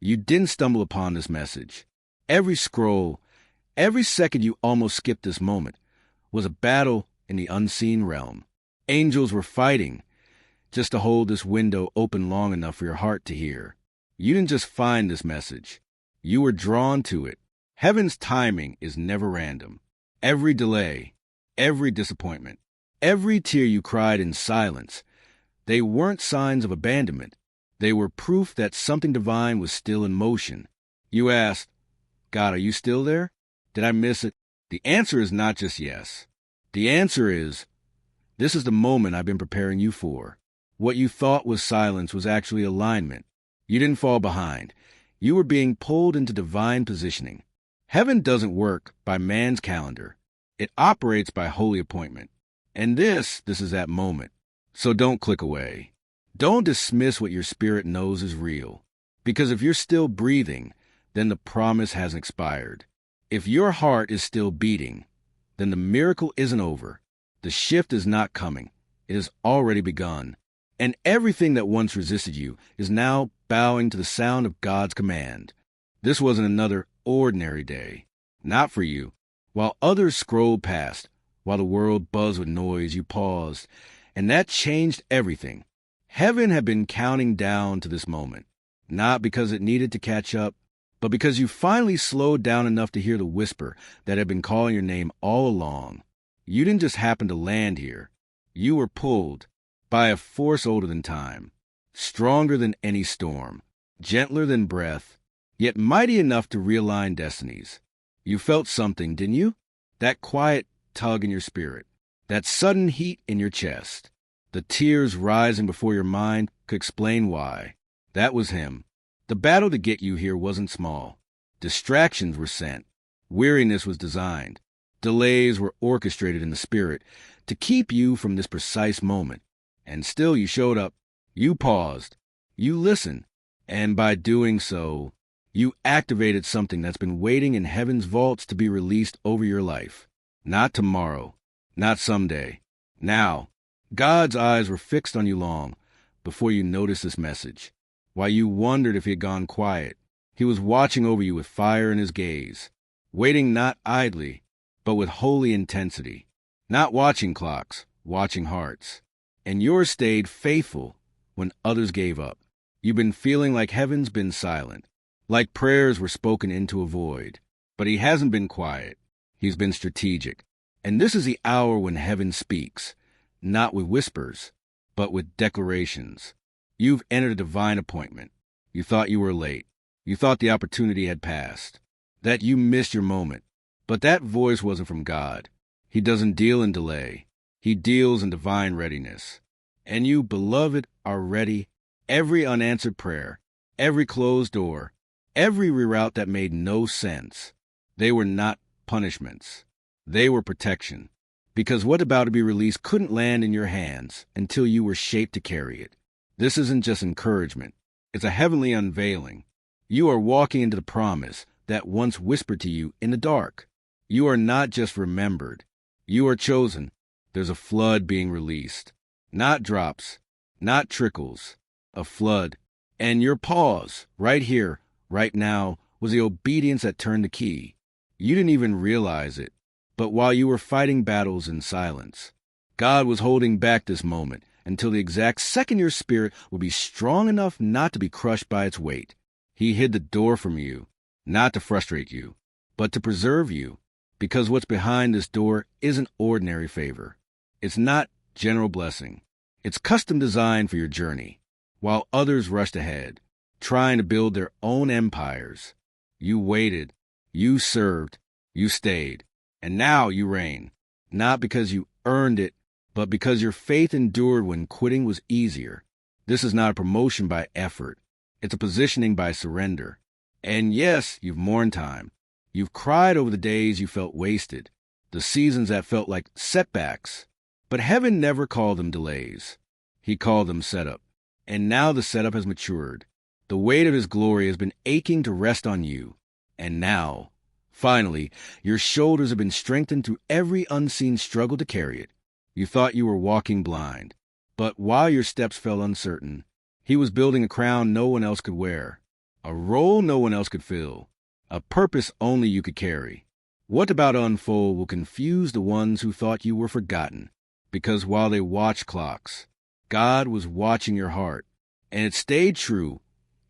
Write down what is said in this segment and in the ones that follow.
You didn't stumble upon this message. Every scroll, every second you almost skipped this moment, was a battle in the unseen realm. Angels were fighting just to hold this window open long enough for your heart to hear. You didn't just find this message. You were drawn to it. Heaven's timing is never random. Every delay, every disappointment, every tear you cried in silence, they weren't signs of abandonment. They were proof that something divine was still in motion. You asked, God, are you still there? Did I miss it? The answer is not just yes. The answer is, this is the moment I've been preparing you for. What you thought was silence was actually alignment. You didn't fall behind. You were being pulled into divine positioning. Heaven doesn't work by man's calendar. It operates by holy appointment. And this is that moment. So don't click away. Don't dismiss what your spirit knows is real. Because if you're still breathing, then the promise hasn't expired. If your heart is still beating, then the miracle isn't over. The shift is not coming. It has already begun. And everything that once resisted you is now bowing to the sound of God's command. This wasn't another ordinary day. Not for you. While others scrolled past, while the world buzzed with noise, you paused. And that changed everything. Heaven had been counting down to this moment. Not because it needed to catch up, but because you finally slowed down enough to hear the whisper that had been calling your name all along. You didn't just happen to land here. You were pulled by a force older than time, stronger than any storm, gentler than breath, yet mighty enough to realign destinies. You felt something, didn't you? That quiet tug in your spirit, that sudden heat in your chest. The tears rising before your mind could explain why. That was him. The battle to get you here wasn't small. Distractions were sent. Weariness was designed. Delays were orchestrated in the spirit to keep you from this precise moment. And still you showed up. You paused. You listened. And by doing so, you activated something that's been waiting in heaven's vaults to be released over your life. Not tomorrow. Not someday. Now. God's eyes were fixed on you long before you noticed this message. While you wondered if he had gone quiet, he was watching over you with fire in his gaze, waiting not idly, but with holy intensity, not watching clocks, watching hearts. And yours stayed faithful when others gave up. You've been feeling like heaven's been silent, like prayers were spoken into a void. But he hasn't been quiet. He's been strategic. And this is the hour when heaven speaks, not with whispers, but with declarations. You've entered a divine appointment. You thought you were late. You thought the opportunity had passed, that you missed your moment. But that voice wasn't from God. He doesn't deal in delay. He deals in divine readiness. And you, beloved, are ready. Every unanswered prayer, every closed door, every reroute that made no sense, they were not punishments. They were protection. Because what about to be released couldn't land in your hands until you were shaped to carry it. This isn't just encouragement. It's a heavenly unveiling. You are walking into the promise that once whispered to you in the dark. You are not just remembered. You are chosen. There's a flood being released. Not drops, not trickles, a flood. And your pause, right here, right now, was the obedience that turned the key. You didn't even realize it. But while you were fighting battles in silence, God was holding back this moment until the exact second your spirit would be strong enough not to be crushed by its weight. He hid the door from you, not to frustrate you, but to preserve you, because what's behind this door isn't ordinary favor. It's not general blessing. It's custom designed for your journey. While others rushed ahead, trying to build their own empires, you waited, you served, you stayed. And now you reign, not because you earned it, but because your faith endured when quitting was easier. This is not a promotion by effort. It's a positioning by surrender. And yes, you've mourned time. You've cried over the days you felt wasted, the seasons that felt like setbacks. But heaven never called them delays. He called them setup. And now the setup has matured. The weight of his glory has been aching to rest on you. And now, finally, your shoulders have been strengthened through every unseen struggle to carry it. You thought you were walking blind, but while your steps felt uncertain, he was building a crown no one else could wear. a role no one else could fill, a purpose only you could carry. What about to unfold will confuse the ones who thought you were forgotten, because while they watched clocks, God was watching your heart, and it stayed true,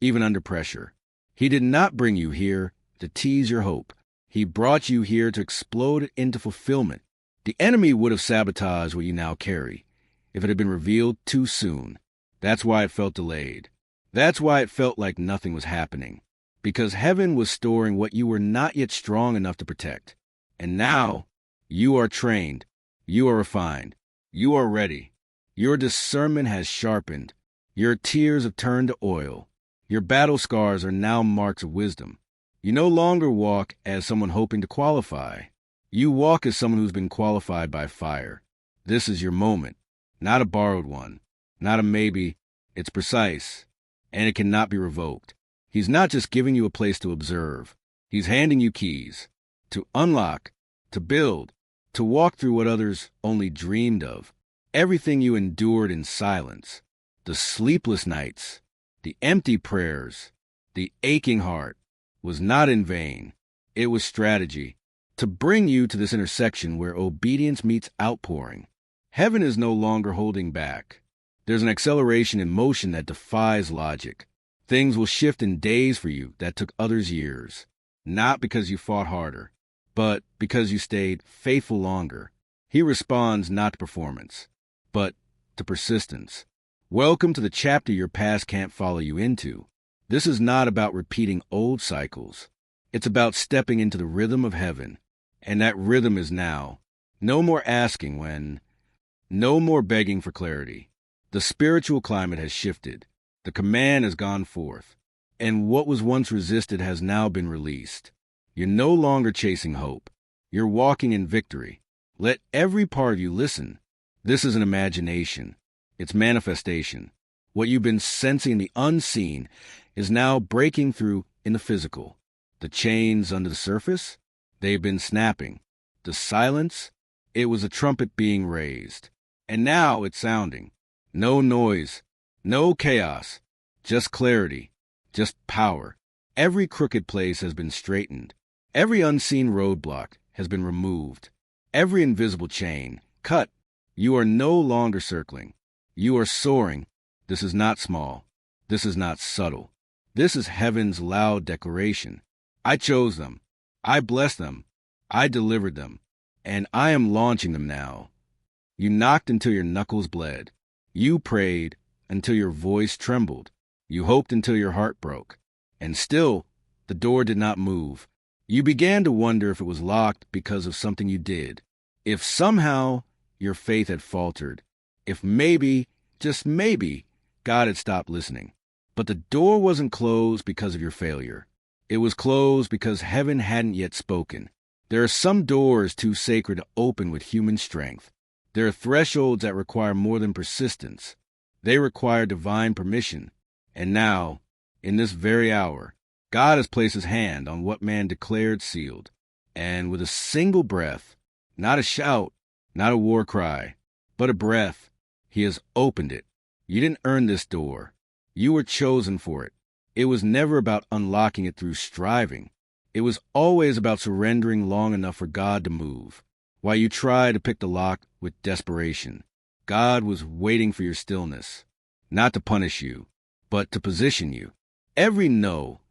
even under pressure. He did not bring you here to tease your hope. He brought you here to explode it into fulfillment. The enemy would have sabotaged what you now carry if it had been revealed too soon. That's why it felt delayed. That's why it felt like nothing was happening. Because heaven was storing what you were not yet strong enough to protect. And now, you are trained. You are refined. You are ready. Your discernment has sharpened. Your tears have turned to oil. Your battle scars are now marks of wisdom. You no longer walk as someone hoping to qualify. You walk as someone who's been qualified by fire. This is your moment, not a borrowed one, not a maybe. It's precise, and it cannot be revoked. He's not just giving you a place to observe. He's handing you keys to unlock, to build, to walk through what others only dreamed of. Everything you endured in silence, the sleepless nights, the empty prayers, the aching heart, was not in vain. It was strategy to bring you to this intersection where obedience meets outpouring. Heaven is no longer holding back. There's an acceleration in motion that defies logic. Things will shift in days for you that took others years, not because you fought harder, but because you stayed faithful longer. He responds not to performance, but to persistence. Welcome to the chapter your past can't follow you into. This is not about repeating old cycles. It's about stepping into the rhythm of heaven. And that rhythm is now. No more asking when. No more begging for clarity. The spiritual climate has shifted. The command has gone forth. And what was once resisted has now been released. You're no longer chasing hope. You're walking in victory. Let every part of you listen. This is an imagination. It's manifestation. What you've been sensing in the unseen is now breaking through in the physical. The chains under the surface, they've been snapping. The silence, it was a trumpet being raised. And now it's sounding. No noise, no chaos, just clarity, just power. Every crooked place has been straightened. Every unseen roadblock has been removed. Every invisible chain cut. You are no longer circling. You are soaring. This is not small. This is not subtle. This is heaven's loud declaration. I chose them. I blessed them. I delivered them. And I am launching them now. You knocked until your knuckles bled. You prayed until your voice trembled. You hoped until your heart broke. And still, the door did not move. You began to wonder if it was locked because of something you did. If somehow your faith had faltered. If maybe, just maybe, God had stopped listening. But the door wasn't closed because of your failure. It was closed because heaven hadn't yet spoken. There are some doors too sacred to open with human strength. There are thresholds that require more than persistence. They require divine permission. And now, in this very hour, God has placed his hand on what man declared sealed. And with a single breath, not a shout, not a war cry, but a breath, he has opened it. You didn't earn this door. You were chosen for it. It was never about unlocking it through striving. It was always about surrendering long enough for God to move. While you tried to pick the lock with desperation, God was waiting for your stillness, not to punish you, but to position you. Every no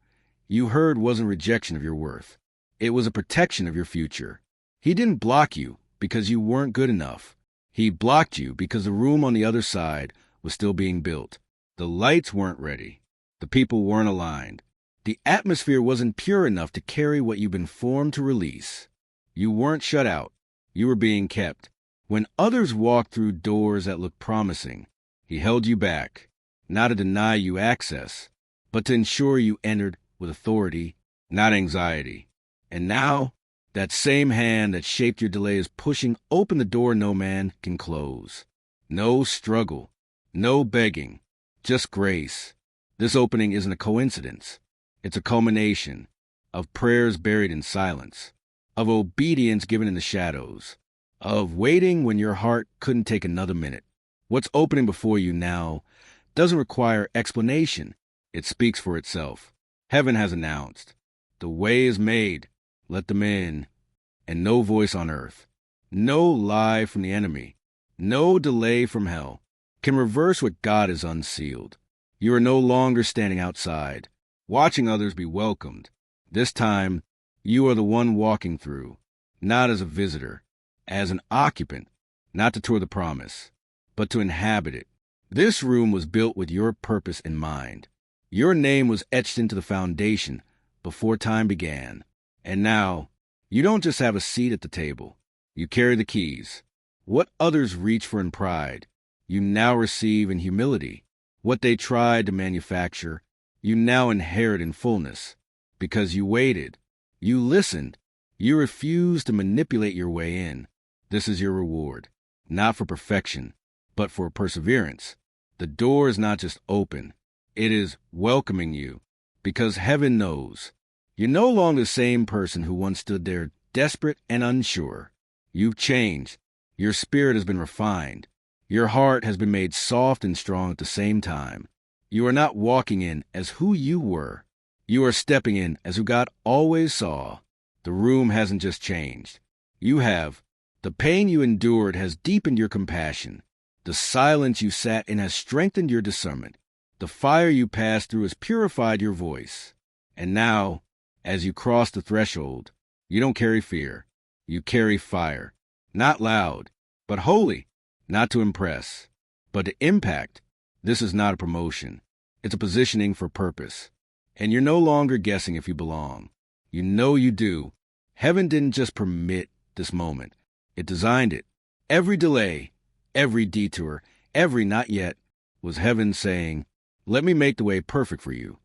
you heard wasn't rejection of your worth. It was a protection of your future. He didn't block you because you weren't good enough. He blocked you because the room on the other side was still being built. The lights weren't ready. The people weren't aligned. The atmosphere wasn't pure enough to carry what you've been formed to release. You weren't shut out. You were being kept. When others walked through doors that looked promising, he held you back, not to deny you access, but to ensure you entered with authority, not anxiety. And now, that same hand that shaped your delay is pushing open the door no man can close. No struggle, no begging, just grace. This opening isn't a coincidence. It's a culmination of prayers buried in silence, of obedience given in the shadows, of waiting when your heart couldn't take another minute. What's opening before you now doesn't require explanation. It speaks for itself. Heaven has announced, "The way is made, let them in," and no voice on earth, no lie from the enemy, no delay from hell can reverse what God has unsealed. You are no longer standing outside, watching others be welcomed. This time, you are the one walking through, not as a visitor, as an occupant, not to tour the promise, but to inhabit it. This room was built with your purpose in mind. Your name was etched into the foundation before time began. And now, you don't just have a seat at the table. You carry the keys. What others reach for in pride, you now receive in humility. What they tried to manufacture, you now inherit in fullness. Because you waited, you listened, you refused to manipulate your way in. This is your reward, not for perfection, but for perseverance. The door is not just open, it is welcoming you, because heaven knows. You're no longer the same person who once stood there desperate and unsure. You've changed. Your spirit has been refined. Your heart has been made soft and strong at the same time. You are not walking in as who you were. You are stepping in as who God always saw. The room hasn't just changed. You have. The pain you endured has deepened your compassion. The silence you sat in has strengthened your discernment. The fire you passed through has purified your voice. And now, as you cross the threshold, you don't carry fear. You carry fire. Not loud, but holy. Not to impress, but to impact. This is not a promotion. It's a positioning for purpose. And you're no longer guessing if you belong. You know you do. Heaven didn't just permit this moment. It designed it. Every delay, every detour, every not yet was heaven saying, "Let me make the way perfect for you."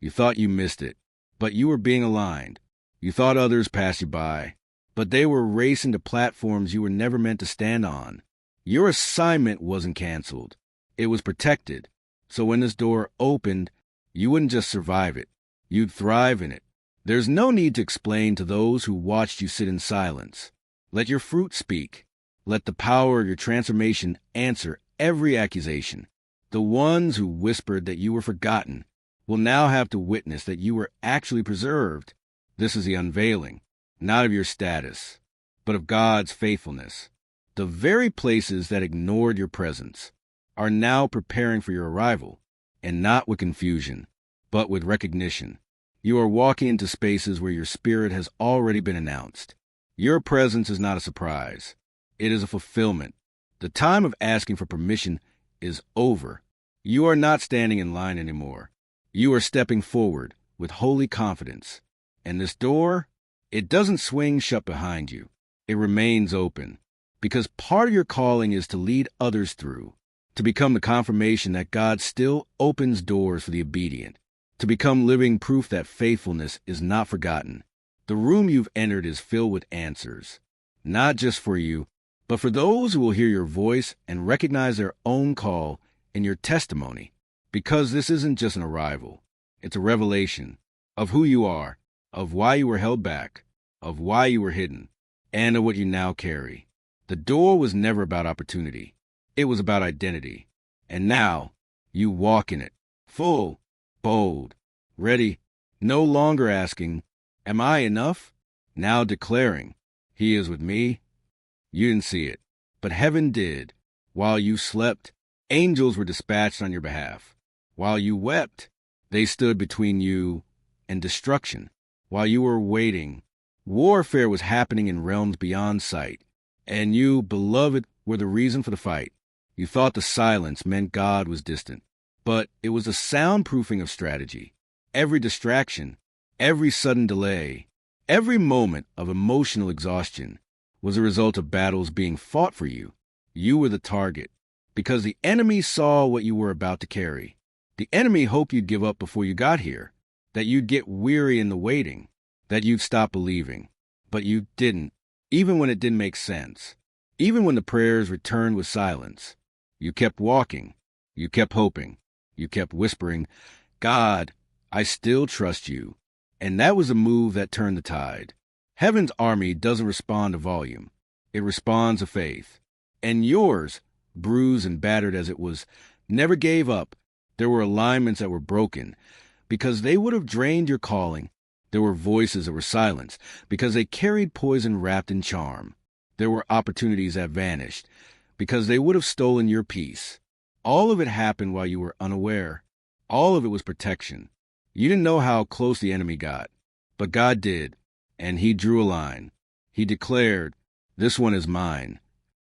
You thought you missed it, but you were being aligned. You thought others passed you by, but they were racing to platforms you were never meant to stand on. Your assignment wasn't canceled. It was protected. So when this door opened, you wouldn't just survive it. You'd thrive in it. There's no need to explain to those who watched you sit in silence. Let your fruit speak. Let the power of your transformation answer every accusation. The ones who whispered that you were forgotten will now have to witness that you were actually preserved. This is the unveiling, not of your status, but of God's faithfulness. The very places that ignored your presence are now preparing for your arrival, and not with confusion, but with recognition. You are walking into spaces where your spirit has already been announced. Your presence is not a surprise. It is a fulfillment. The time of asking for permission is over. You are not standing in line anymore. You are stepping forward with holy confidence. And this door, it doesn't swing shut behind you. It remains open. Because part of your calling is to lead others through, to become the confirmation that God still opens doors for the obedient, to become living proof that faithfulness is not forgotten. The room you've entered is filled with answers, not just for you, but for those who will hear your voice and recognize their own call in your testimony. Because this isn't just an arrival, it's a revelation of who you are, of why you were held back, of why you were hidden, and of what you now carry. The door was never about opportunity. It was about identity. And now, you walk in it, full, bold, ready, no longer asking, "Am I enough?" Now declaring, "He is with me." You didn't see it, but heaven did. While you slept, angels were dispatched on your behalf. While you wept, they stood between you and destruction. While you were waiting, warfare was happening in realms beyond sight. And you, beloved, were the reason for the fight. You thought the silence meant God was distant, but it was a soundproofing of strategy. Every distraction, every sudden delay, every moment of emotional exhaustion was a result of battles being fought for you. You were the target, because the enemy saw what you were about to carry. The enemy hoped you'd give up before you got here, that you'd get weary in the waiting, that you'd stop believing. But you didn't. Even when it didn't make sense, even when the prayers returned with silence, you kept walking, you kept hoping, you kept whispering, "God, I still trust you." And that was a move that turned the tide. Heaven's army doesn't respond to volume. It responds to faith. And yours, bruised and battered as it was, never gave up. There were alignments that were broken, because they would have drained your calling. There were voices that were silenced because they carried poison wrapped in charm. There were opportunities that vanished because they would have stolen your peace. All of it happened while you were unaware. All of it was protection. You didn't know how close the enemy got, but God did, and he drew a line. He declared, "This one is mine."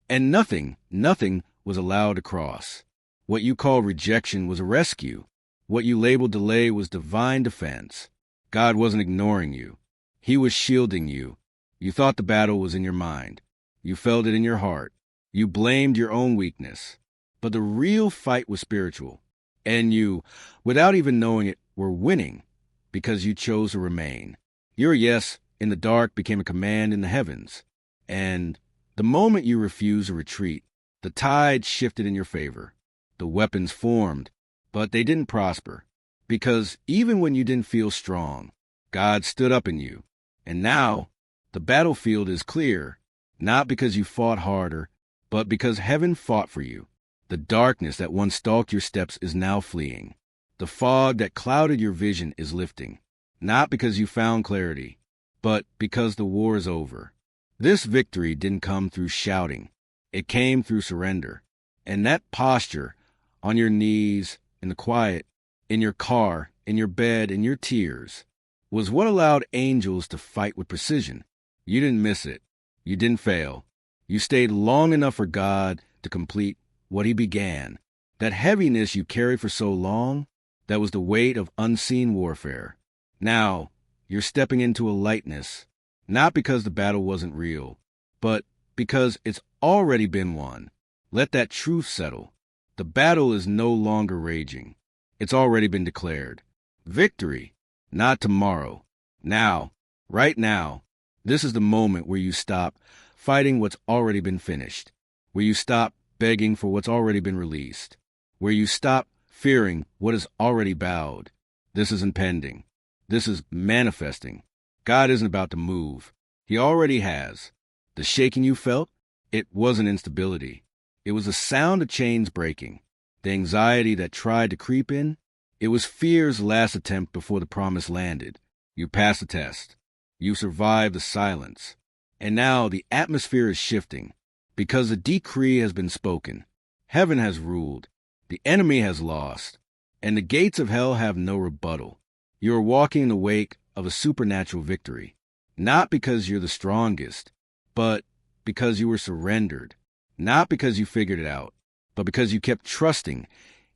And nothing was allowed to cross. What you call rejection was a rescue. What you labeled delay was divine defense. God wasn't ignoring you. He was shielding you. You thought the battle was in your mind. You felt it in your heart. You blamed your own weakness. But the real fight was spiritual. And you, without even knowing it, were winning because you chose to remain. Your yes in the dark became a command in the heavens. And the moment you refused to retreat, the tide shifted in your favor. The weapons formed, but they didn't prosper. Because even when you didn't feel strong, God stood up in you. And now, the battlefield is clear, not because you fought harder, but because heaven fought for you. The darkness that once stalked your steps is now fleeing. The fog that clouded your vision is lifting, not because you found clarity, but because the war is over. This victory didn't come through shouting. It came through surrender. And that posture, on your knees, in the quiet, in your car, in your bed, in your tears, was what allowed angels to fight with precision. You didn't miss it. You didn't fail. You stayed long enough for God to complete what he began. That heaviness you carried for so long, that was the weight of unseen warfare. Now, you're stepping into a lightness, not because the battle wasn't real, but because it's already been won. Let that truth settle. The battle is no longer raging. It's already been declared. Victory, not tomorrow. Now, right now, this is the moment where you stop fighting what's already been finished, where you stop begging for what's already been released, where you stop fearing what is already bowed. This is impending. This is manifesting. God isn't about to move. He already has. The shaking you felt, it wasn't instability. It was the sound of chains breaking. The anxiety that tried to creep in, it was fear's last attempt before the promise landed. You passed the test. You survived the silence. And now the atmosphere is shifting because the decree has been spoken. Heaven has ruled. The enemy has lost. And the gates of hell have no rebuttal. You are walking in the wake of a supernatural victory. Not because you're the strongest, but because you were surrendered. Not because you figured it out, but because you kept trusting,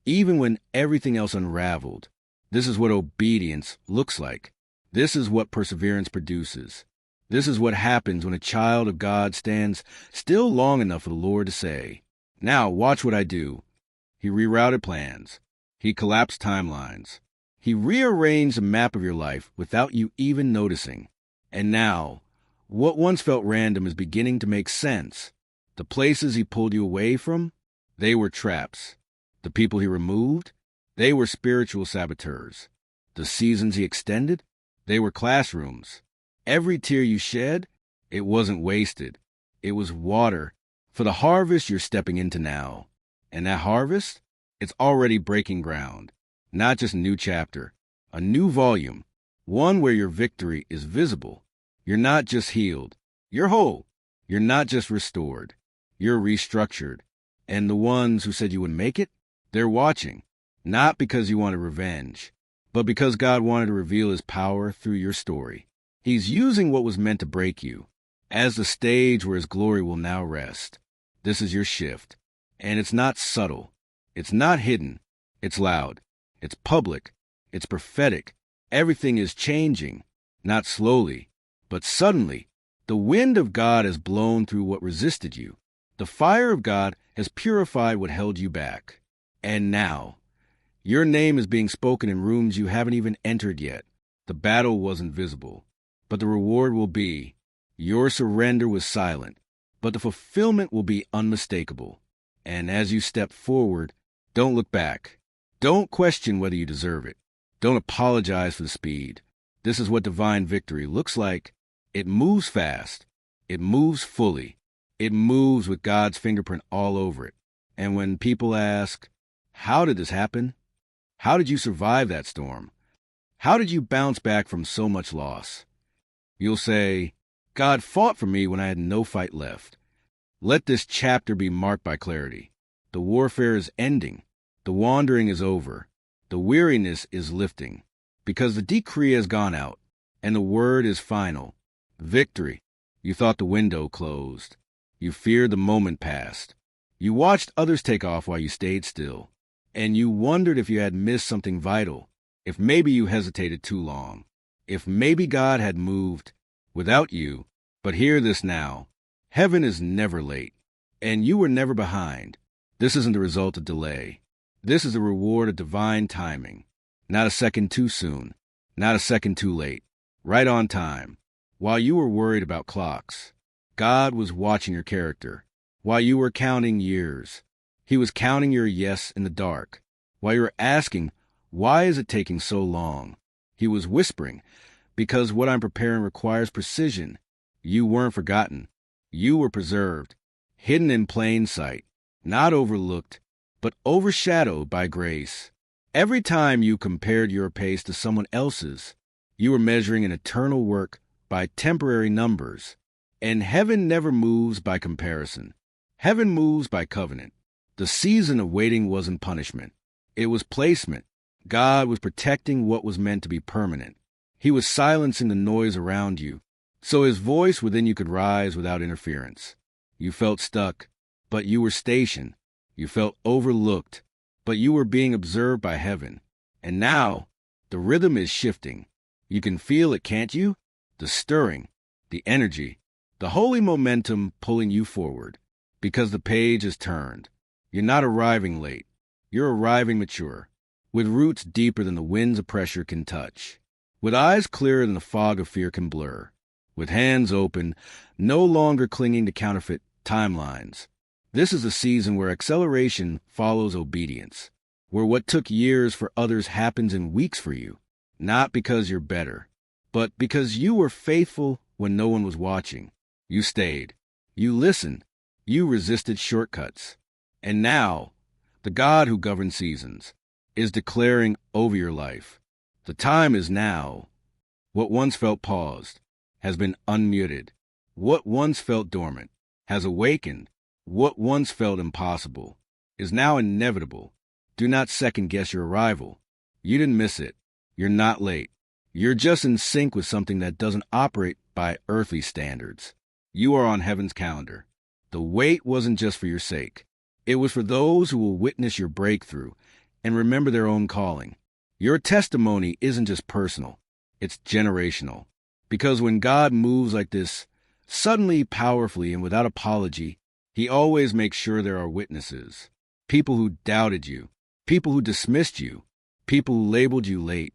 even when everything else unraveled. This is what obedience looks like. This is what perseverance produces. This is what happens when a child of God stands still long enough for the Lord to say, "Now watch what I do." He rerouted plans. He collapsed timelines. He rearranged the map of your life without you even noticing. And now, what once felt random is beginning to make sense. The places he pulled you away from, they were traps. The people he removed, they were spiritual saboteurs. The seasons he extended, they were classrooms. Every tear you shed, it wasn't wasted. It was water for the harvest you're stepping into now. And that harvest, it's already breaking ground. Not just a new chapter, a new volume, one where your victory is visible. You're not just healed, you're whole. You're not just restored, you're restructured. And the ones who said you wouldn't make it, they're watching. Not because you wanted revenge, but because God wanted to reveal his power through your story. He's using what was meant to break you as the stage where his glory will now rest. This is your shift. And it's not subtle. It's not hidden. It's loud. It's public. It's prophetic. Everything is changing, not slowly, but suddenly. The wind of God has blown through what resisted you. The fire of God has purified what held you back. And now, your name is being spoken in rooms you haven't even entered yet. The battle wasn't visible, but the reward will be. Your surrender was silent, but the fulfillment will be unmistakable. And as you step forward, don't look back. Don't question whether you deserve it. Don't apologize for the speed. This is what divine victory looks like. It moves fast. It moves fully. It moves with God's fingerprint all over it. And when people ask, how did this happen? How did you survive that storm? How did you bounce back from so much loss? You'll say, God fought for me when I had no fight left. Let this chapter be marked by clarity. The warfare is ending. The wandering is over. The weariness is lifting. Because the decree has gone out, and the word is final. Victory. You thought the window closed. You feared the moment passed. You watched others take off while you stayed still. And you wondered if you had missed something vital, if maybe you hesitated too long, if maybe God had moved without you. But hear this now. Heaven is never late, and you were never behind. This isn't the result of delay. This is the reward of divine timing. Not a second too soon, not a second too late. Right on time. While you were worried about clocks, God was watching your character. While you were counting years, He was counting your yes in the dark. While you were asking, why is it taking so long? He was whispering, because what I'm preparing requires precision. You weren't forgotten. You were preserved, hidden in plain sight, not overlooked, but overshadowed by grace. Every time you compared your pace to someone else's, you were measuring an eternal work by temporary numbers. And heaven never moves by comparison. Heaven moves by covenant. The season of waiting wasn't punishment. It was placement. God was protecting what was meant to be permanent. He was silencing the noise around you, so His voice within you could rise without interference. You felt stuck, but you were stationed. You felt overlooked, but you were being observed by heaven. And now, the rhythm is shifting. You can feel it, can't you? The stirring, the energy, the holy momentum pulling you forward. Because the page is turned. You're not arriving late. You're arriving mature, with roots deeper than the winds of pressure can touch, with eyes clearer than the fog of fear can blur, with hands open, no longer clinging to counterfeit timelines. This is a season where acceleration follows obedience, where what took years for others happens in weeks for you, not because you're better, but because you were faithful when no one was watching. You stayed. You listened. You resisted shortcuts. And now, the God who governs seasons is declaring over your life, the time is now. What once felt paused has been unmuted. What once felt dormant has awakened. What once felt impossible is now inevitable. Do not second-guess your arrival. You didn't miss it. You're not late. You're just in sync with something that doesn't operate by earthly standards. You are on heaven's calendar. The wait wasn't just for your sake. It was for those who will witness your breakthrough and remember their own calling. Your testimony isn't just personal. It's generational. Because when God moves like this, suddenly, powerfully, and without apology, He always makes sure there are witnesses. People who doubted you. People who dismissed you. People who labeled you late.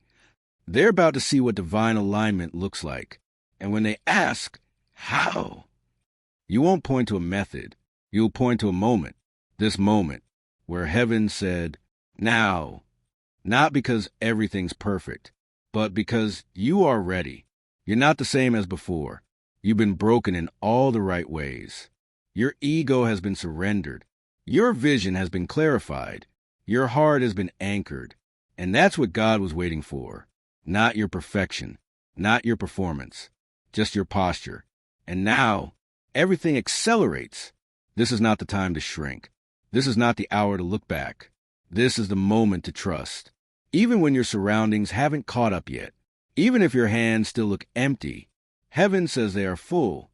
They're about to see what divine alignment looks like. And when they ask, how? You won't point to a method. You'll point to a moment. This moment where heaven said, now. Not because everything's perfect, but because you are ready. You're not the same as before. You've been broken in all the right ways. Your ego has been surrendered. Your vision has been clarified. Your heart has been anchored. And that's what God was waiting for. Not your perfection, not your performance, just your posture. And now, everything accelerates. This is not the time to shrink. This is not the hour to look back. This is the moment to trust. Even when your surroundings haven't caught up yet, even if your hands still look empty, heaven says they are full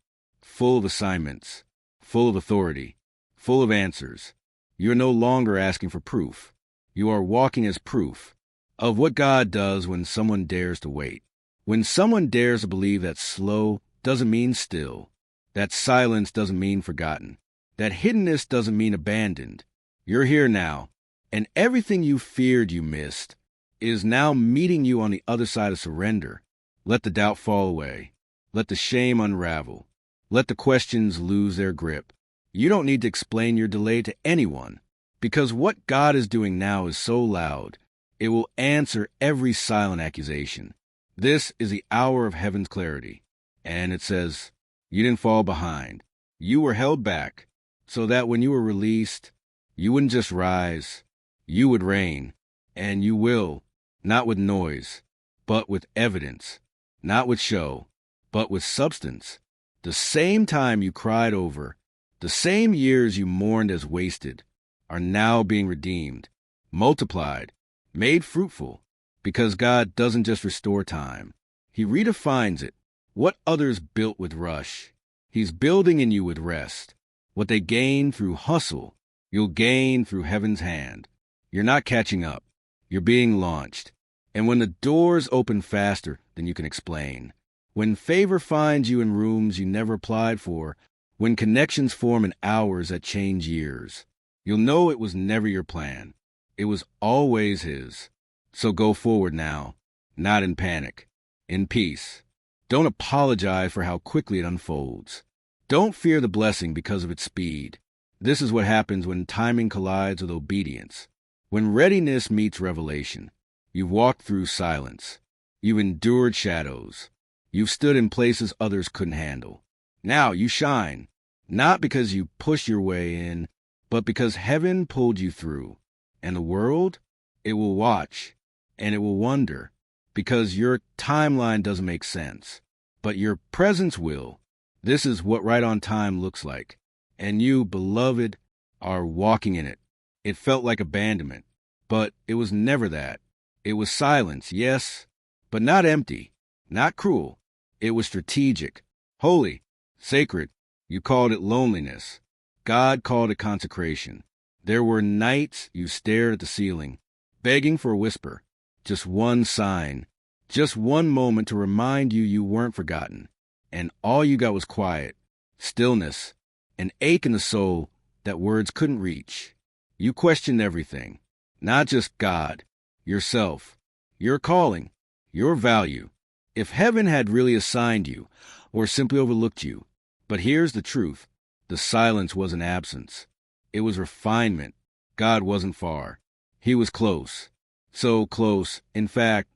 of assignments, full of authority, full of answers. You're no longer asking for proof. You are walking as proof of what God does when someone dares to wait. When someone dares to believe that slow doesn't mean still, that silence doesn't mean forgotten, that hiddenness doesn't mean abandoned. You're here now, and everything you feared you missed is now meeting you on the other side of surrender. Let the doubt fall away. Let the shame unravel. Let the questions lose their grip. You don't need to explain your delay to anyone, because what God is doing now is so loud, it will answer every silent accusation. This is the hour of heaven's clarity. And it says, you didn't fall behind. You were held back, so that when you were released, you wouldn't just rise, you would reign. And you will, not with noise, but with evidence. Not with show, but with substance. The same time you cried over, the same years you mourned as wasted, are now being redeemed, multiplied, made fruitful, because God doesn't just restore time. He redefines it. What others built with rush, He's building in you with rest. What they gain through hustle, you'll gain through heaven's hand. You're not catching up. You're being launched. And when the doors open faster than you can explain, when favor finds you in rooms you never applied for, when connections form in hours that change years, you'll know it was never your plan. It was always His. So go forward now, not in panic, in peace. Don't apologize for how quickly it unfolds. Don't fear the blessing because of its speed. This is what happens when timing collides with obedience. When readiness meets revelation. You've walked through silence. You've endured shadows. You've stood in places others couldn't handle. Now you shine, not because you pushed your way in, but because heaven pulled you through. And the world, it will watch, and it will wonder, because your timeline doesn't make sense. But your presence will. This is what right on time looks like. And you, beloved, are walking in it. It felt like abandonment, but it was never that. It was silence, yes, but not empty, not cruel. It was strategic, holy, sacred. You called it loneliness. God called it consecration. There were nights you stared at the ceiling, begging for a whisper, just one sign, just one moment to remind you weren't forgotten. And all you got was quiet, stillness, an ache in the soul that words couldn't reach. You questioned everything, not just God, yourself, your calling, your value. If heaven had really assigned you, or simply overlooked you. But here's the truth. The silence wasn't absence. It was refinement. God wasn't far. He was close. So close, in fact,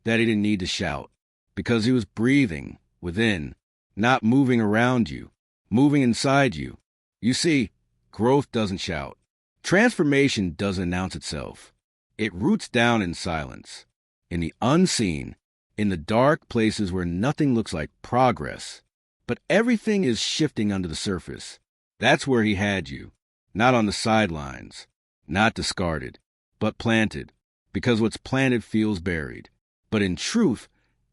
that He didn't need to shout. Because He was breathing within, not moving around you, moving inside you. You see, growth doesn't shout. Transformation doesn't announce itself. It roots down in silence, in the unseen, in the dark places where nothing looks like progress. But everything is shifting under the surface. That's where He had you, not on the sidelines, not discarded, but planted, because what's planted feels buried. But in truth,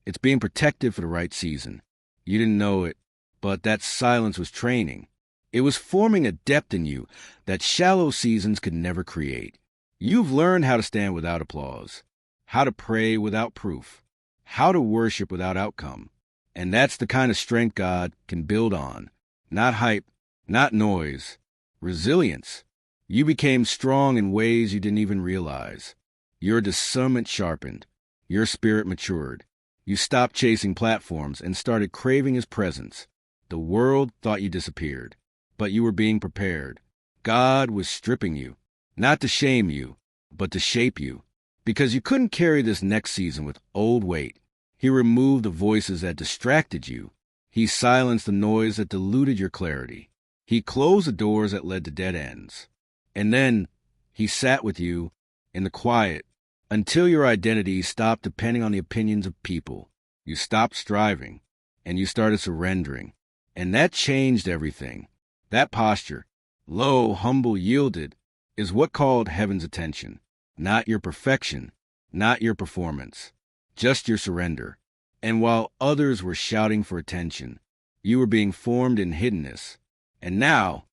it's being protected for the right season. You didn't know it, but that silence was training. It was forming a depth in you that shallow seasons could never create. You've learned how to stand without applause, how to pray without proof, how to worship without outcome. And that's the kind of strength God can build on. Not hype, not noise. Resilience. You became strong in ways you didn't even realize. Your discernment sharpened. Your spirit matured. You stopped chasing platforms and started craving His presence. The world thought you disappeared, but you were being prepared. God was stripping you, not to shame you, but to shape you. Because you couldn't carry this next season with old weight. He removed the voices that distracted you. He silenced the noise that diluted your clarity. He closed the doors that led to dead ends. And then He sat with you in the quiet until your identity stopped depending on the opinions of people. You stopped striving, and you started surrendering. And that changed everything. That posture, low, humble, yielded, is what called heaven's attention. Not your perfection, not your performance, just your surrender. And while others were shouting for attention, you were being formed in hiddenness. And now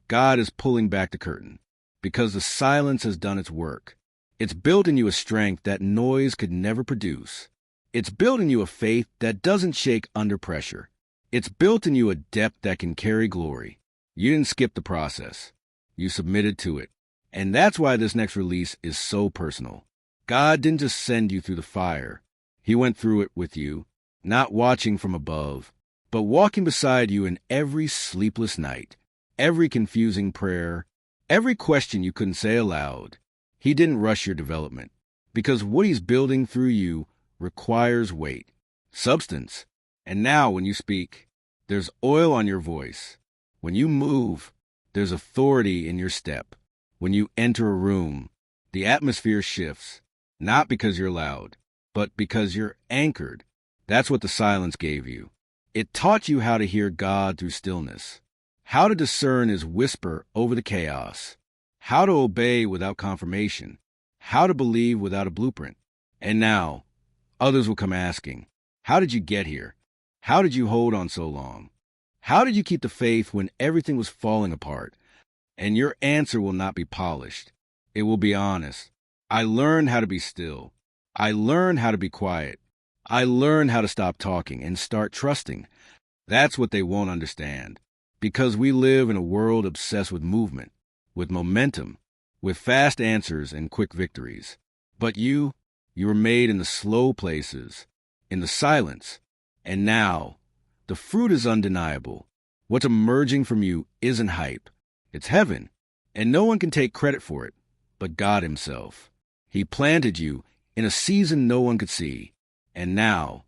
God is pulling back the curtain, because the silence has done its work. It's built in you a strength that noise could never produce. It's built in you a faith that doesn't shake under pressure. It's built in you a depth that can carry glory. You didn't skip the process. You submitted to it. And that's why this next release is so personal. God didn't just send you through the fire. He went through it with you, not watching from above, but walking beside you in every sleepless night, every confusing prayer, every question you couldn't say aloud. He didn't rush your development, because what He's building through you requires weight, substance. And now when you speak, there's oil on your voice. When you move, there's authority in your step. When you enter a room, the atmosphere shifts, not because you're loud, but because you're anchored. That's what the silence gave you. It taught you how to hear God through stillness, how to discern his whisper over the chaos, how to obey without confirmation, how to believe without a blueprint. And now, others will come asking, how did you get here? How did you hold on so long? How did you keep the faith when everything was falling apart? And your answer will not be polished. It will be honest. I learned how to be still. I learned how to be quiet. I learned how to stop talking and start trusting. That's what they won't understand. Because we live in a world obsessed with movement, with momentum, with fast answers and quick victories. But you were made in the slow places, in the silence. And now, the fruit is undeniable. What's emerging from you isn't hype. It's heaven. And no one can take credit for it but God himself. He planted you in a season no one could see. And now,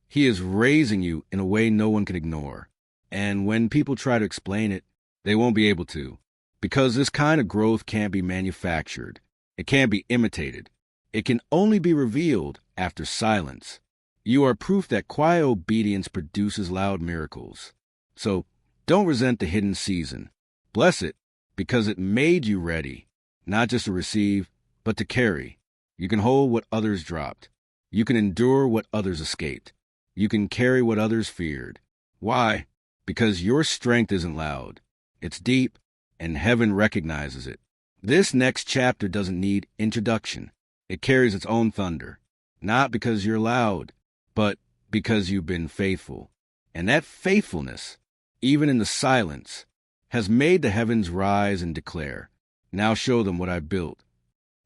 he is raising you in a way no one can ignore. And when people try to explain it, they won't be able to. Because this kind of growth can't be manufactured. It can't be imitated. It can only be revealed after silence. You are proof that quiet obedience produces loud miracles. So, don't resent the hidden season. Bless it, because it made you ready, not just to receive, but to carry. You can hold what others dropped. You can endure what others escaped. You can carry what others feared. Why? Because your strength isn't loud. It's deep, and heaven recognizes it. This next chapter doesn't need introduction. It carries its own thunder. Not because you're loud, but because you've been faithful. And that faithfulness, even in the silence, has made the heavens rise and declare, now show them what I built.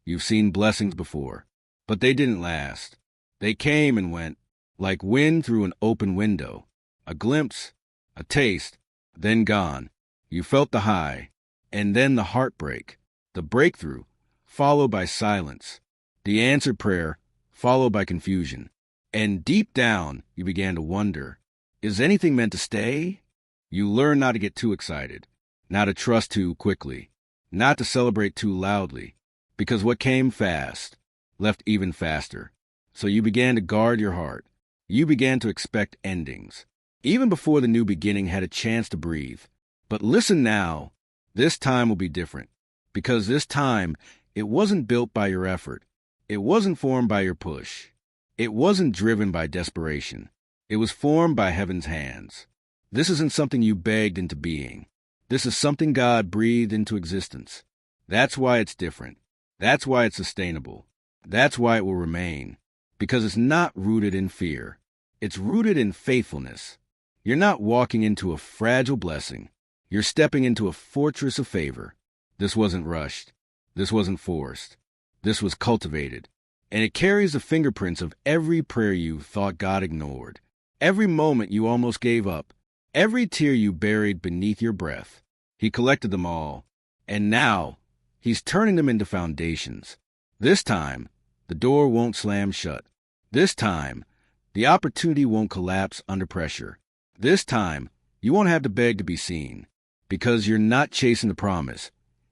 You've seen blessings before, but they didn't last. They came and went, like wind through an open window. A glimpse, a taste, then gone. You felt the high, and then the heartbreak, the breakthrough, followed by silence, the answered prayer, followed by confusion. And deep down, you began to wonder, is anything meant to stay? You learned not to get too excited, not to trust too quickly, not to celebrate too loudly, because what came fast left even faster. So you began to guard your heart. You began to expect endings, even before the new beginning had a chance to breathe. But listen now, this time will be different, because this time it wasn't built by your effort. It wasn't formed by your push. It wasn't driven by desperation. It was formed by heaven's hands. This isn't something you begged into being. This is something God breathed into existence. That's why it's different. That's why it's sustainable. That's why it will remain. Because it's not rooted in fear. It's rooted in faithfulness. You're not walking into a fragile blessing. You're stepping into a fortress of favor. This wasn't rushed. This wasn't forced. This was cultivated. And it carries the fingerprints of every prayer you thought God ignored. Every moment you almost gave up. Every tear you buried beneath your breath. He collected them all. And now, he's turning them into foundations. This time, the door won't slam shut. This time, the opportunity won't collapse under pressure. This time, you won't have to beg to be seen. Because you're not chasing the promise.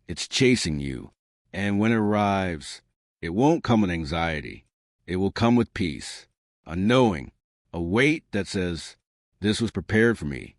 It's chasing you. And when it arrives, it won't come with anxiety. It will come with peace, a knowing, a weight that says, this was prepared for me.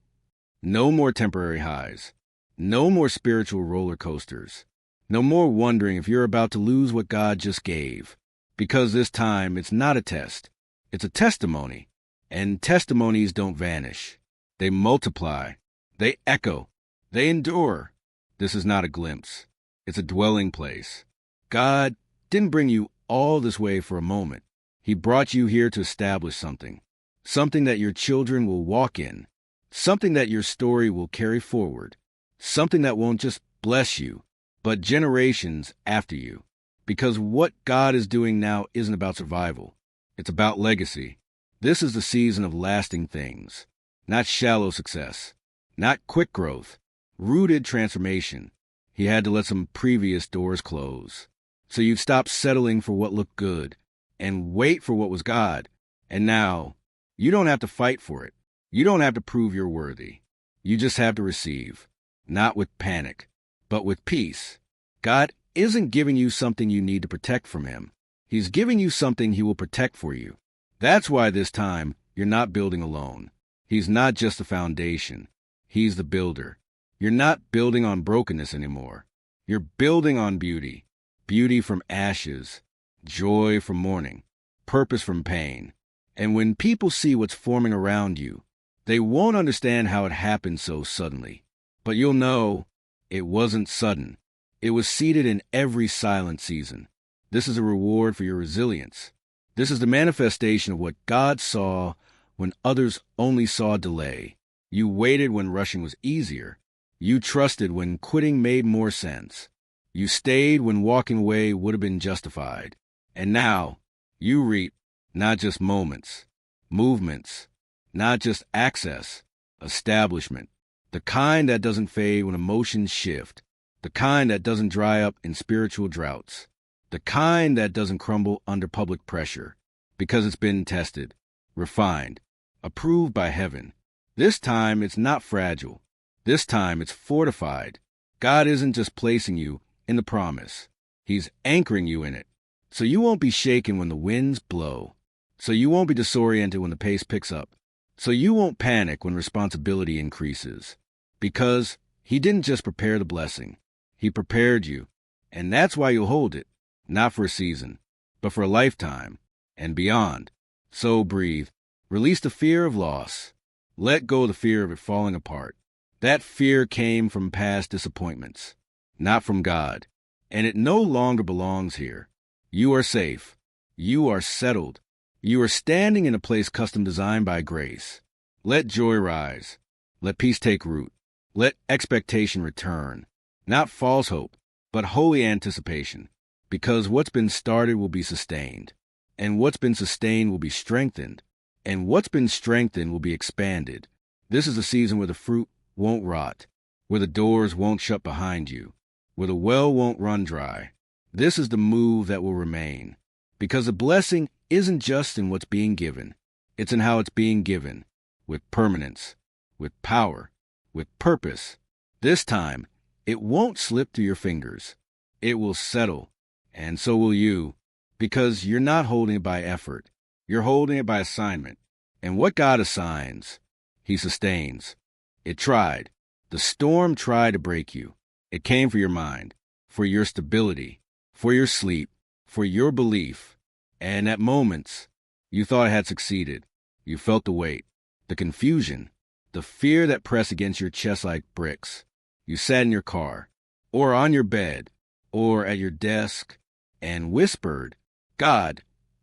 No more temporary highs. No more spiritual roller coasters. No more wondering if you're about to lose what God just gave. Because this time, it's not a test. It's a testimony. And testimonies don't vanish. They multiply. They echo. They endure. This is not a glimpse. It's a dwelling place. God didn't bring you all this way for a moment. He brought you here to establish something. Something that your children will walk in. Something that your story will carry forward. Something that won't just bless you, but generations after you. Because what God is doing now isn't about survival. It's about legacy. This is the season of lasting things. Not shallow success. Not quick growth. Rooted transformation. He had to let some previous doors close. So you'd stop settling for what looked good and wait for what was God. And now, you don't have to fight for it. You don't have to prove you're worthy. You just have to receive. Not with panic, but with peace. God isn't giving you something you need to protect from him. He's giving you something he will protect for you. That's why this time you're not building alone. He's not just the foundation. He's the builder. You're not building on brokenness anymore. You're building on beauty. Beauty from ashes, joy from mourning, purpose from pain. And when people see what's forming around you, they won't understand how it happened so suddenly. But you'll know it wasn't sudden. It was seeded in every silent season. This is a reward for your resilience. This is the manifestation of what God saw when others only saw delay. You waited when rushing was easier. You trusted when quitting made more sense. You stayed when walking away would have been justified. And now, you reap not just moments, movements, not just access, establishment, the kind that doesn't fade when emotions shift, the kind that doesn't dry up in spiritual droughts, the kind that doesn't crumble under public pressure, because it's been tested, refined, approved by heaven. This time, it's not fragile. This time, it's fortified. God isn't just placing you in the promise. He's anchoring you in it. So you won't be shaken when the winds blow. So you won't be disoriented when the pace picks up. So you won't panic when responsibility increases. Because he didn't just prepare the blessing. He prepared you. And that's why you'll hold it. Not for a season, but for a lifetime and beyond. So breathe. Release the fear of loss. Let go of the fear of it falling apart. That fear came from past disappointments, not from God. And it no longer belongs here. You are safe. You are settled. You are standing in a place custom designed by grace. Let joy rise. Let peace take root. Let expectation return. Not false hope, but holy anticipation. Because what's been started will be sustained. And what's been sustained will be strengthened. And what's been strengthened will be expanded. This is a season where the fruit won't rot, where the doors won't shut behind you, where the well won't run dry. This is the move that will remain. Because the blessing isn't just in what's being given. It's in how it's being given, with permanence, with power, with purpose. This time, it won't slip through your fingers. It will settle, and so will you, because you're not holding it by effort. You're holding it by assignment. And what God assigns, he sustains. It tried. The storm tried to break you. It came for your mind, for your stability, for your sleep, for your belief. And at moments, you thought it had succeeded. You felt the weight, the confusion, the fear that pressed against your chest like bricks. You sat in your car, or on your bed, or at your desk, and whispered, God,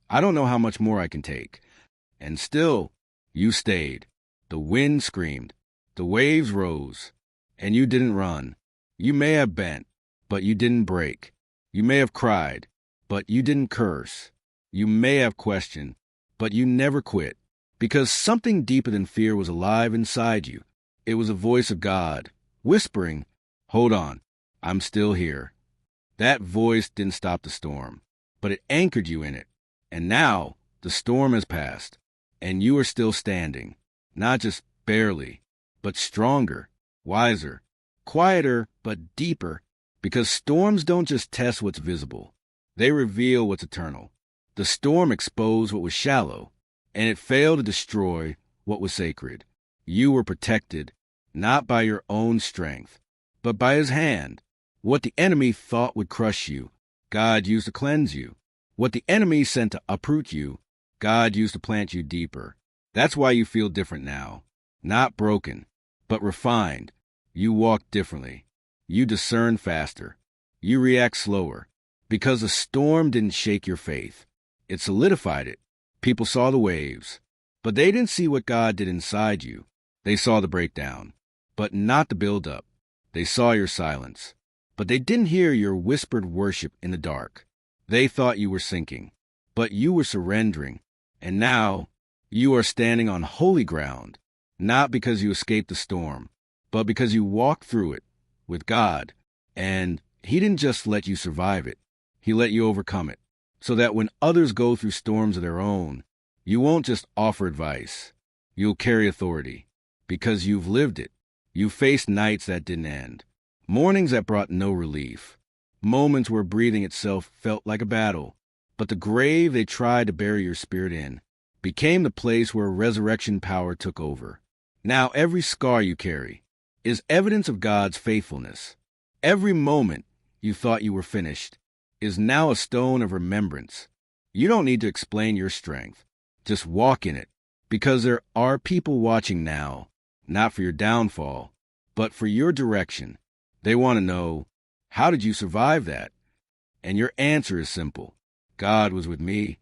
I don't know how much more I can take. And still, you stayed. The wind screamed. The waves rose. And you didn't run. You may have bent, but you didn't break. You may have cried, but you didn't curse. You may have questioned, but you never quit. Because something deeper than fear was alive inside you. It was a voice of God, whispering, hold on, I'm still here. That voice didn't stop the storm, but it anchored you in it. And now, the storm has passed, and you are still standing, not just barely, but stronger, wiser, quieter, but deeper, because storms don't just test what's visible. They reveal what's eternal. The storm exposed what was shallow, and it failed to destroy what was sacred. You were protected, not by your own strength, but by his hand. What the enemy thought would crush you, God used to cleanse you. What the enemy sent to uproot you, God used to plant you deeper. That's why you feel different now. Not broken, but refined. You walk differently. You discern faster. You react slower. Because the storm didn't shake your faith. It solidified it. People saw the waves, but they didn't see what God did inside you. They saw the breakdown, but not the buildup. They saw your silence, but they didn't hear your whispered worship in the dark. They thought you were sinking, but you were surrendering. And now you are standing on holy ground, not because you escaped the storm, but because you walked through it with God. And he didn't just let you survive it. He let you overcome it, so that when others go through storms of their own, you won't just offer advice. You'll carry authority, because you've lived it. You faced nights that didn't end, mornings that brought no relief, moments where breathing itself felt like a battle. But the grave they tried to bury your spirit in became the place where resurrection power took over. Now every scar you carry is evidence of God's faithfulness. Every moment you thought you were finished is now a stone of remembrance. You don't need to explain your strength. Just walk in it, because there are people watching now, not for your downfall, but for your direction. They want to know, how did you survive that? And your answer is simple. God was with me.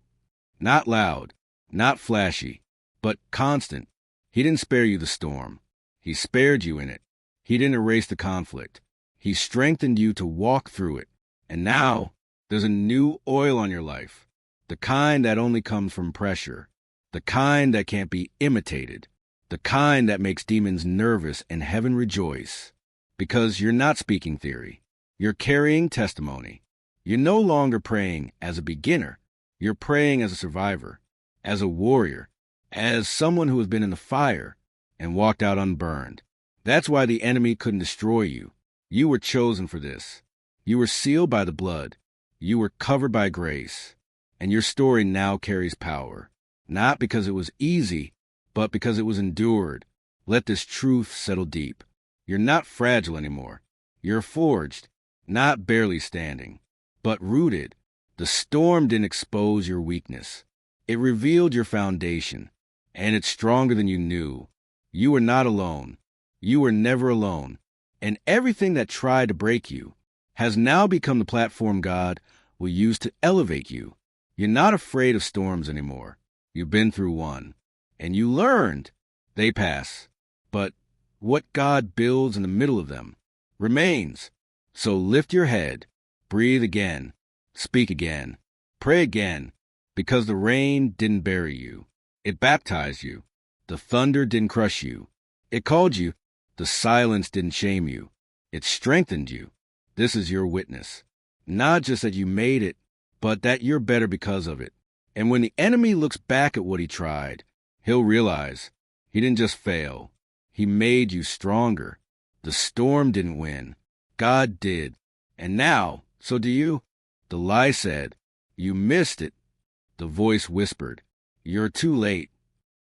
Not loud, not flashy, but constant. He didn't spare you the storm. He spared you in it. He didn't erase the conflict. He strengthened you to walk through it. And now there's a new oil on your life, the kind that only comes from pressure, the kind that can't be imitated, the kind that makes demons nervous and heaven rejoice. Because you're not speaking theory. You're carrying testimony. You're no longer praying as a beginner. You're praying as a survivor, as a warrior, as someone who has been in the fire and walked out unburned. That's why the enemy couldn't destroy you. You were chosen for this. You were sealed by the blood. You were covered by grace. And your story now carries power. Not because it was easy, but because it was endured. Let this truth settle deep. You're not fragile anymore. You're forged, not barely standing, but rooted. The storm didn't expose your weakness. It revealed your foundation, and it's stronger than you knew. You were not alone. You were never alone. And everything that tried to break you has now become the platform God will use to elevate you. You're not afraid of storms anymore. You've been through one, and you learned. They pass. But what God builds in the middle of them remains. So lift your head, breathe again, speak again, pray again, because the rain didn't bury you. It baptized you. The thunder didn't crush you. It called you. The silence didn't shame you. It strengthened you. This is your witness. Not just that you made it, but that you're better because of it. And when the enemy looks back at what he tried, he'll realize he didn't just fail. He made you stronger. The storm didn't win. God did. And now, so do you. The lie said, you missed it. The voice whispered, you're too late.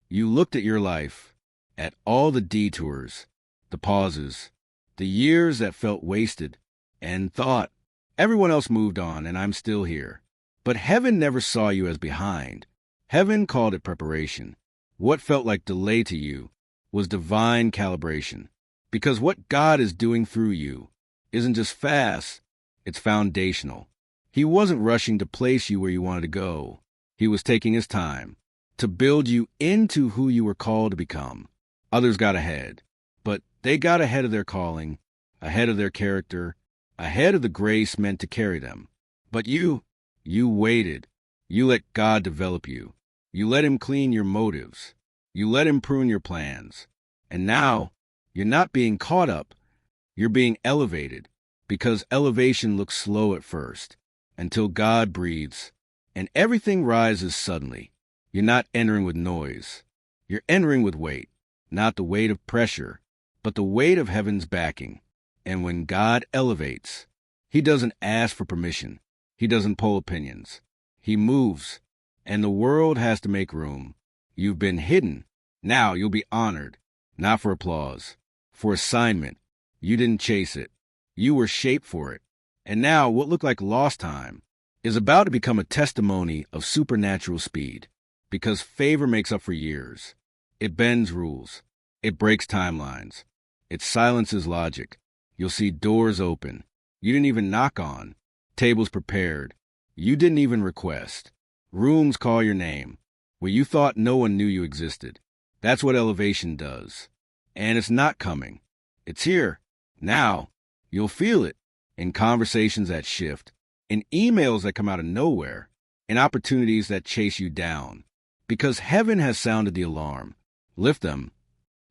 You looked at your life, at all the detours, the pauses, the years that felt wasted, and thought, everyone else moved on and I'm still here. But heaven never saw you as behind. Heaven called it preparation. What felt like delay to you was divine calibration. Because what God is doing through you isn't just fast, it's foundational. He wasn't rushing to place you where you wanted to go. He was taking his time to build you into who you were called to become. Others got ahead, but they got ahead of their calling, ahead of their character, ahead of the grace meant to carry them. But you waited. You let God develop you. You let him clean your motives. You let him prune your plans. And now, you're not being caught up. You're being elevated, because elevation looks slow at first, until God breathes, and everything rises suddenly. You're not entering with noise. You're entering with weight, not the weight of pressure, but the weight of heaven's backing. And when God elevates, he doesn't ask for permission. He doesn't poll opinions. He moves, and the world has to make room. You've been hidden. Now you'll be honored, not for applause, for assignment. You didn't chase it. You were shaped for it. And now what looked like lost time is about to become a testimony of supernatural speed, because favor makes up for years. It bends rules. It breaks timelines. It silences logic. You'll see doors open you didn't even knock on, tables prepared you didn't even request, rooms call your name where you thought no one knew you existed. That's what elevation does. And it's not coming. It's here. Now. You'll feel it in conversations that shift, in emails that come out of nowhere, in opportunities that chase you down. Because heaven has sounded the alarm. Lift them,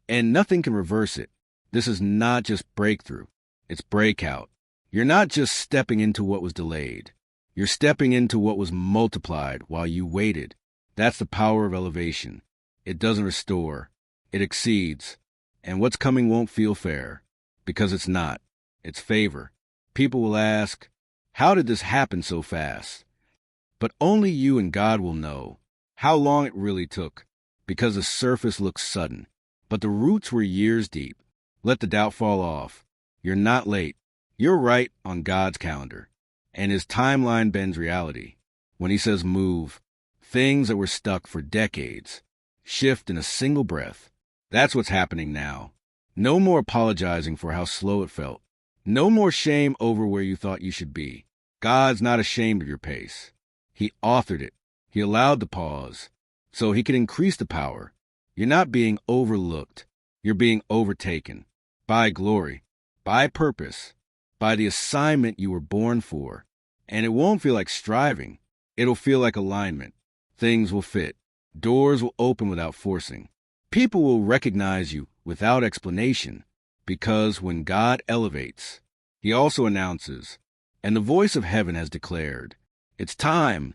and nothing can reverse it. This is not just breakthrough. It's breakout. You're not just stepping into what was delayed. You're stepping into what was multiplied while you waited. That's the power of elevation. It doesn't restore. It exceeds. And what's coming won't feel fair, because it's not. It's favor. People will ask, how did this happen so fast? But only you and God will know how long it really took, because the surface looks sudden, but the roots were years deep. Let the doubt fall off. You're not late. You're right on God's calendar, and his timeline bends reality. When he says move, things that were stuck for decades shift in a single breath. That's what's happening now. No more apologizing for how slow it felt. No more shame over where you thought you should be. God's not ashamed of your pace. He authored it. He allowed the pause so he could increase the power. You're not being overlooked. You're being overtaken by glory, by purpose, by the assignment you were born for. And it won't feel like striving. It'll feel like alignment. Things will fit. Doors will open without forcing. People will recognize you without explanation, because when God elevates, he also announces, and the voice of heaven has declared, it's time,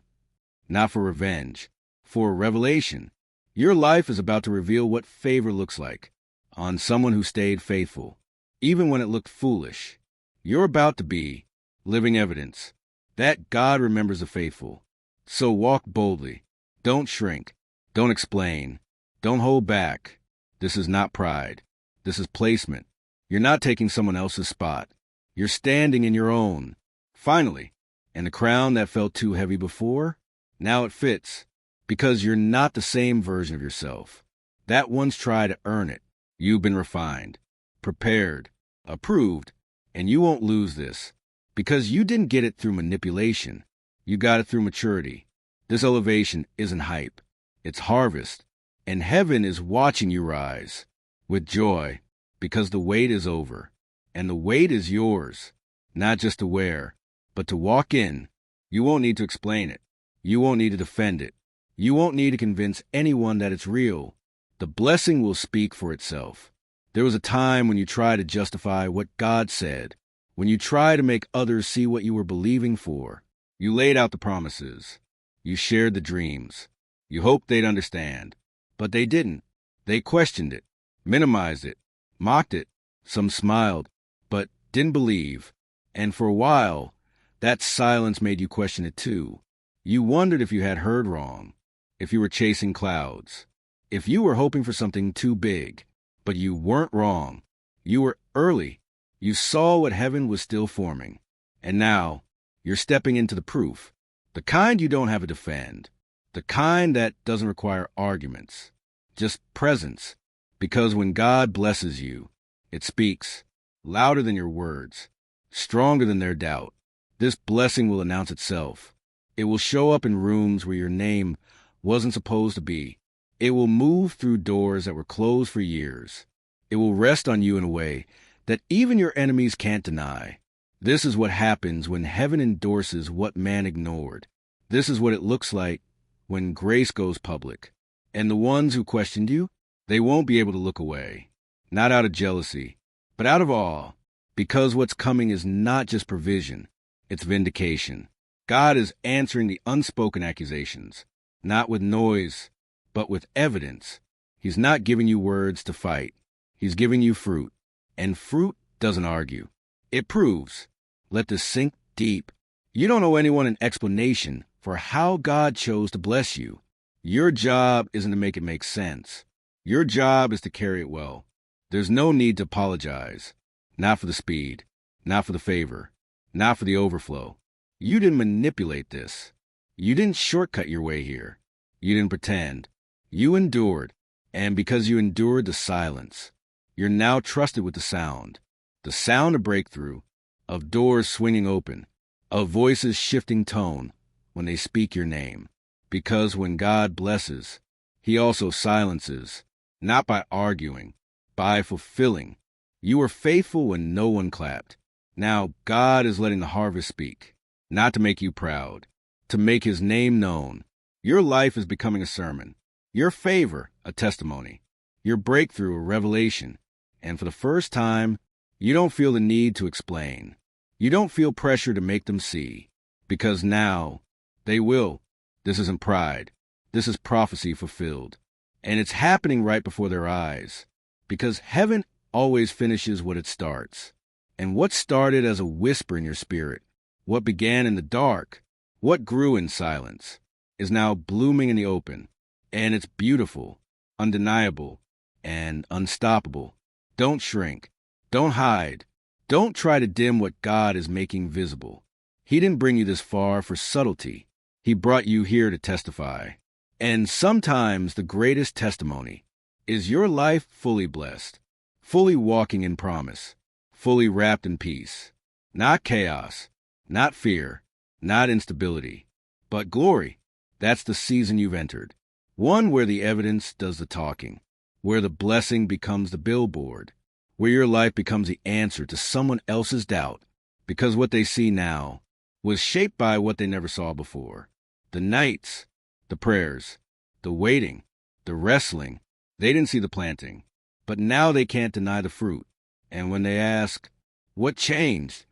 not for revenge, for revelation. Your life is about to reveal what favor looks like on someone who stayed faithful, even when it looked foolish. You're about to be living evidence that God remembers the faithful. So walk boldly. Don't shrink. Don't explain. Don't hold back. This is not pride. This is placement. You're not taking someone else's spot. You're standing in your own. Finally, and the crown that felt too heavy before, now it fits, because you're not the same version of yourself that once tried to earn it. You've been refined, prepared, approved, and you won't lose this, because you didn't get it through manipulation. You got it through maturity. This elevation isn't hype. It's harvest. And heaven is watching you rise with joy, because the wait is over. And the wait is yours, not just to wear, but to walk in. You won't need to explain it. You won't need to defend it. You won't need to convince anyone that it's real. The blessing will speak for itself. There was a time when you tried to justify what God said, when you tried to make others see what you were believing for. You laid out the promises. You shared the dreams. You hoped they'd understand. But they didn't. They questioned it, minimized it, mocked it. Some smiled, but didn't believe. And for a while, that silence made you question it too. You wondered if you had heard wrong, if you were chasing clouds, if you were hoping for something too big. But you weren't wrong. You were early. You saw what heaven was still forming. And now, you're stepping into the proof. The kind you don't have to defend. The kind that doesn't require arguments. Just presence. Because when God blesses you, it speaks louder than your words, stronger than their doubt. This blessing will announce itself. It will show up in rooms where your name wasn't supposed to be. It will move through doors that were closed for years. It will rest on you in a way that even your enemies can't deny. This is what happens when heaven endorses what man ignored. This is what it looks like when grace goes public. And the ones who questioned you, they won't be able to look away. Not out of jealousy, but out of awe. Because what's coming is not just provision, it's vindication. God is answering the unspoken accusations, not with noise, but with evidence. He's not giving you words to fight. He's giving you fruit. And fruit doesn't argue. It proves. Let this sink deep. You don't owe anyone an explanation for how God chose to bless you. Your job isn't to make it make sense. Your job is to carry it well. There's no need to apologize. Not for the speed. Not for the favor. Not for the overflow. You didn't manipulate this. You didn't shortcut your way here. You didn't pretend. You endured. And because you endured the silence, you're now trusted with the sound of breakthrough, of doors swinging open, of voices shifting tone when they speak your name. Because when God blesses, he also silences, not by arguing, by fulfilling. You were faithful when no one clapped. Now God is letting the harvest speak, not to make you proud, to make his name known. Your life is becoming a sermon, your favor a testimony, your breakthrough a revelation. And for the first time, you don't feel the need to explain. You don't feel pressure to make them see, because now they will. This isn't pride. This is prophecy fulfilled. And it's happening right before their eyes, because heaven always finishes what it starts. And what started as a whisper in your spirit, what began in the dark, What grew in silence is now blooming in the open, and it's beautiful, undeniable, and unstoppable. Don't shrink. Don't hide. Don't try to dim what God is making visible. He didn't bring you this far for subtlety. He brought you here to testify. And sometimes the greatest testimony is your life fully blessed, fully walking in promise, fully wrapped in peace. Not chaos, not fear, not instability, but glory. That's the season you've entered. One where the evidence does the talking, where the blessing becomes the billboard, where your life becomes the answer to someone else's doubt, because what they see now was shaped by what they never saw before. The nights, the prayers, the waiting, the wrestling, they didn't see the planting, but now they can't deny the fruit. And when they ask, what changed?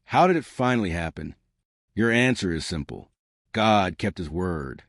How did it finally happen? Your answer is simple. God kept his word.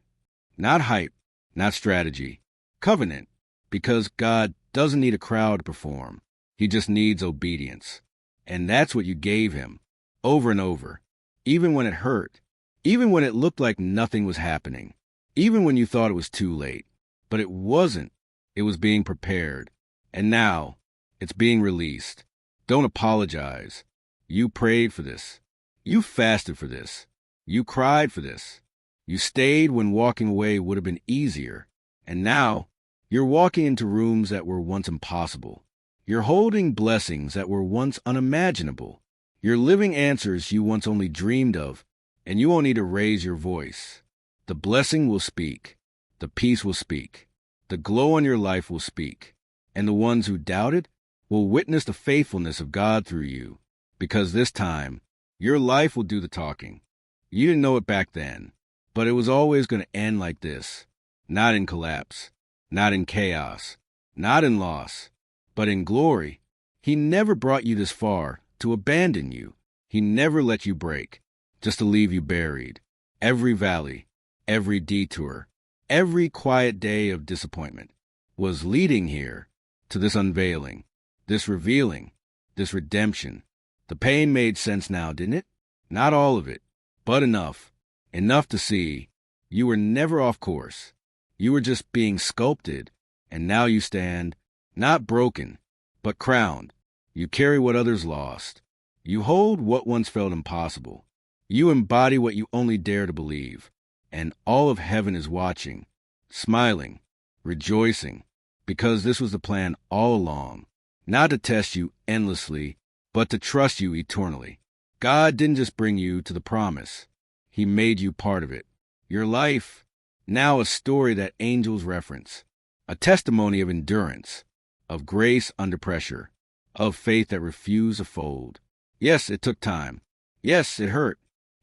Not hype, not strategy. Covenant, because God doesn't need a crowd to perform. He just needs obedience. And that's what you gave him, over and over, even when it hurt, even when it looked like nothing was happening, even when you thought it was too late. But it wasn't. It was being prepared. And now, it's being released. Don't apologize. You prayed for this. You fasted for this. You cried for this. You stayed when walking away would have been easier. And now, you're walking into rooms that were once impossible. You're holding blessings that were once unimaginable. You're living answers you once only dreamed of, and you won't need to raise your voice. The blessing will speak. The peace will speak. The glow on your life will speak. And the ones who doubted will witness the faithfulness of God through you, because this time, your life will do the talking. You didn't know it back then, but it was always going to end like this. Not in collapse, not in chaos, not in loss, but in glory. He never brought you this far to abandon you. He never let you break, just to leave you buried. Every valley, every detour, every quiet day of disappointment was leading here to this unveiling, this revealing, this redemption. The pain made sense now, didn't it? Not all of it, but enough. Enough to see you were never off course. You were just being sculpted, and now you stand, not broken, but crowned. You carry what others lost. You hold what once felt impossible. You embody what you only dare to believe. And all of heaven is watching, smiling, rejoicing, because this was the plan all along, not to test you endlessly, but to trust you eternally. God didn't just bring you to the promise. He made you part of it. Your life, now a story that angels reference, a testimony of endurance, of grace under pressure, of faith that refused to fold. Yes, it took time. Yes, it hurt.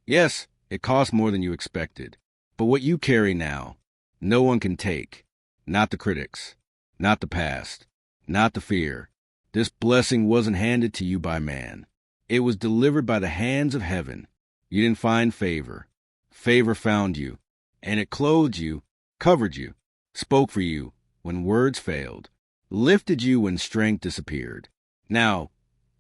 Yes, it cost more than you expected. But what you carry now, no one can take. Not the critics, not the past, not the fear. This blessing wasn't handed to you by man. It was delivered by the hands of heaven. You didn't find favor. Favor found you, and it clothed you, covered you, spoke for you when words failed, lifted you when strength disappeared. Now,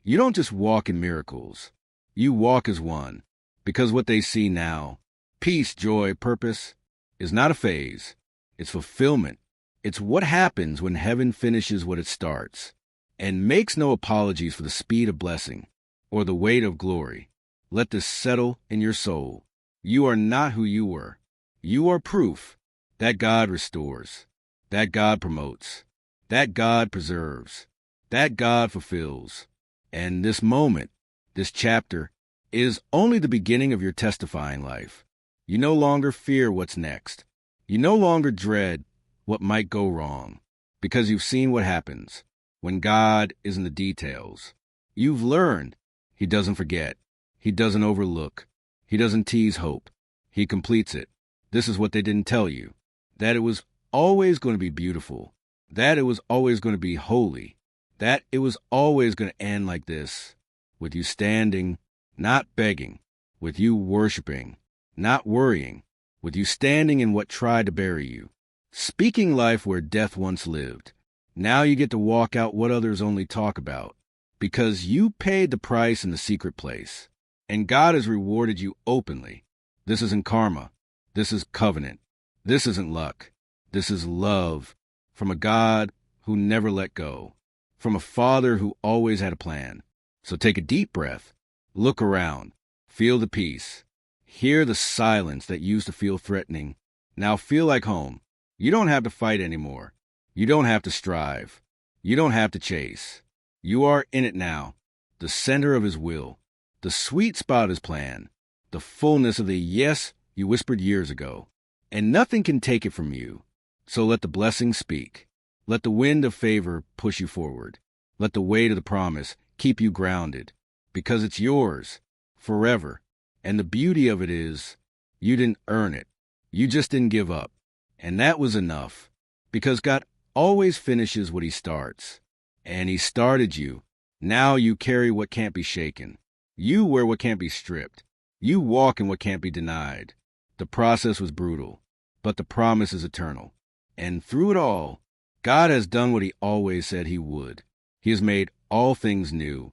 you don't just walk in miracles. You walk as one, because what they see now, peace, joy, purpose, is not a phase. It's fulfillment. It's what happens when heaven finishes what it starts, and makes no apologies for the speed of blessing or the weight of glory. Let this settle in your soul. You are not who you were. You are proof that God restores, that God promotes, that God preserves, that God fulfills. And this moment, this chapter, is only the beginning of your testifying life. You no longer fear what's next. You no longer dread what might go wrong, because you've seen what happens when God is in the details. You've learned He doesn't forget. He doesn't overlook. He doesn't tease hope. He completes it. This is what they didn't tell you, that it was always going to be beautiful, that it was always going to be holy, that it was always going to end like this, with you standing, not begging, with you worshiping, not worrying, with you standing in what tried to bury you, speaking life where death once lived. Now you get to walk out what others only talk about, because you paid the price in the secret place, and God has rewarded you openly. This isn't karma. This is covenant. This isn't luck. This is love from a God who never let go, from a Father who always had a plan. So take a deep breath, look around, feel the peace, hear the silence that used to feel threatening. Now feel like home. You don't have to fight anymore. You don't have to strive. You don't have to chase. You are in it now, the center of His will, the sweet spot of His plan, the fullness of the yes you whispered years ago. And nothing can take it from you. So let the blessings speak. Let the wind of favor push you forward. Let the weight of the promise keep you grounded, because it's yours forever. And the beauty of it is, you didn't earn it. You just didn't give up. And that was enough, because God always finishes what He starts. And He started you. Now you carry what can't be shaken. You wear what can't be stripped. You walk in what can't be denied. The process was brutal, but the promise is eternal. And through it all, God has done what He always said He would. He has made all things new,